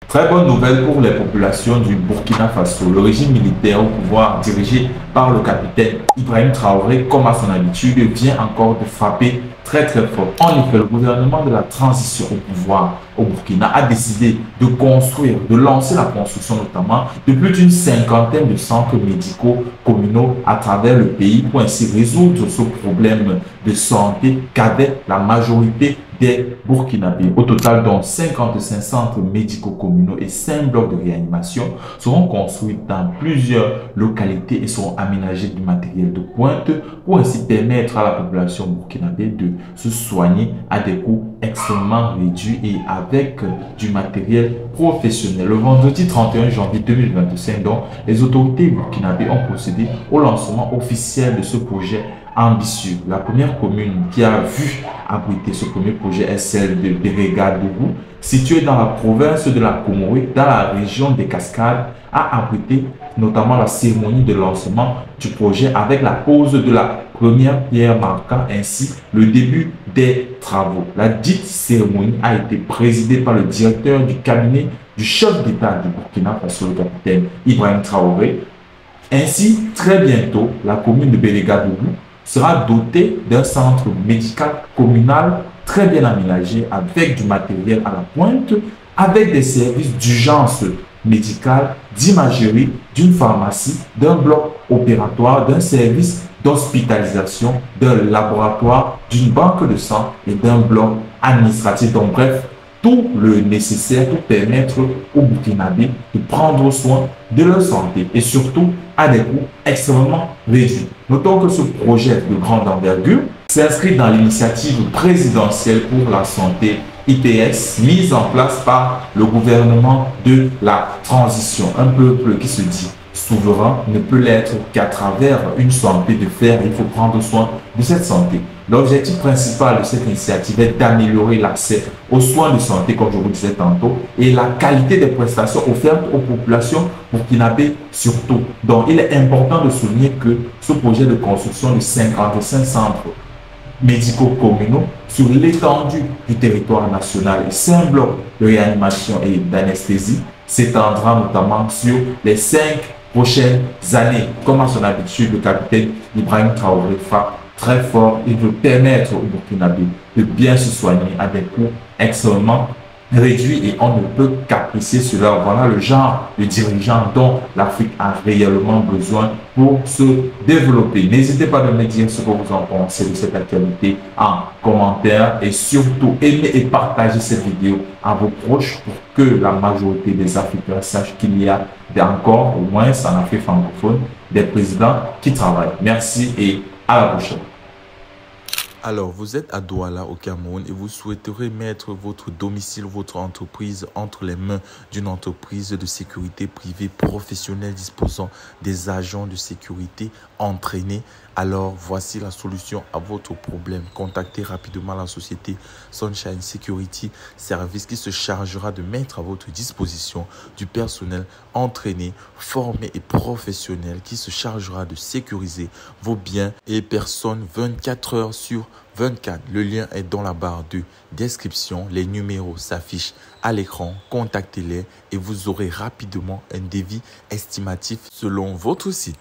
Très bonne nouvelle pour les populations du Burkina Faso. Le régime militaire au pouvoir, dirigé par le capitaine Ibrahim Traoré, comme à son habitude, vient encore de frapper très fort. En effet, le gouvernement de la transition au pouvoir au Burkina a décidé de construire, de lancer la construction notamment de plus d'une cinquantaine de centres médicaux communaux à travers le pays pour ainsi résoudre ce problème de santé qu'avait la majorité des Burkinabés. Au total, dont 55 centres médicaux communaux et 5 blocs de réanimation seront construits dans plusieurs localités et seront aménagés du matériel de pointe pour ainsi permettre à la population burkinabé de se soigner à des coûts extrêmement réduits et avec du matériel professionnel. Le vendredi 31 janvier 2025, donc, les autorités burkinabées ont procédé au lancement officiel de ce projet ambitieux. La première commune qui a vu abriter ce premier projet est celle de Béréga-Dougou, située dans la province de la Comorée, dans la région des Cascades, a abrité notamment la cérémonie de lancement du projet avec la pose de la première pierre marquant ainsi le début des travaux. La dite cérémonie a été présidée par le directeur du cabinet du chef d'État du Burkina Faso, le capitaine Ibrahim Traoré. Ainsi, très bientôt, la commune de Béréga-Dougou sera dotée d'un centre médical communal très bien aménagé avec du matériel à la pointe, avec des services d'urgence médicale, d'imagerie, d'une pharmacie, d'un bloc opératoire, d'un service d'hospitalisation, d'un laboratoire, d'une banque de sang et d'un bloc administratif. Donc bref, tout le nécessaire pour permettre aux Burkinabés de prendre soin de leur santé et surtout à des coûts extrêmement réduits. Notons que ce projet de grande envergure s'inscrit dans l'initiative présidentielle pour la santé IPS mise en place par le gouvernement de la transition. Un peuple qui se dit souverain ne peut l'être qu'à travers une santé de fer. Il faut prendre soin de cette santé. L'objectif principal de cette initiative est d'améliorer l'accès aux soins de santé, comme je vous disais tantôt, et la qualité des prestations offertes aux populations burkinabées surtout. Donc, il est important de souligner que ce projet de construction de 55 centres médicaux communaux sur l'étendue du territoire national et 5 blocs de réanimation et d'anesthésie s'étendra notamment sur les 5 prochaines années. Comme à son habitude, le capitaine Ibrahim Traoré frappe très fort. Il veut permettre aux Burkinabés de bien se soigner à des coûts extrêmement réduits et on ne peut qu'apprécier cela. Voilà le genre de dirigeants dont l'Afrique a réellement besoin pour se développer. N'hésitez pas à me dire ce que vous en pensez de cette actualité en commentaire et surtout aimez et partagez cette vidéo à vos proches pour que la majorité des Africains sachent qu'il y a encore, au moins en Afrique francophone, des présidents qui travaillent. Merci et à la prochaine. Alors, vous êtes à Douala au Cameroun et vous souhaiterez mettre votre domicile, votre entreprise entre les mains d'une entreprise de sécurité privée professionnelle disposant des agents de sécurité entraînés. Alors, voici la solution à votre problème. Contactez rapidement la société Sunshine Security Service qui se chargera de mettre à votre disposition du personnel entraîné, formé et professionnel qui se chargera de sécuriser vos biens et personnes 24 heures sur 24. Le lien est dans la barre de description. Les numéros s'affichent à l'écran. Contactez-les et vous aurez rapidement un devis estimatif selon votre site.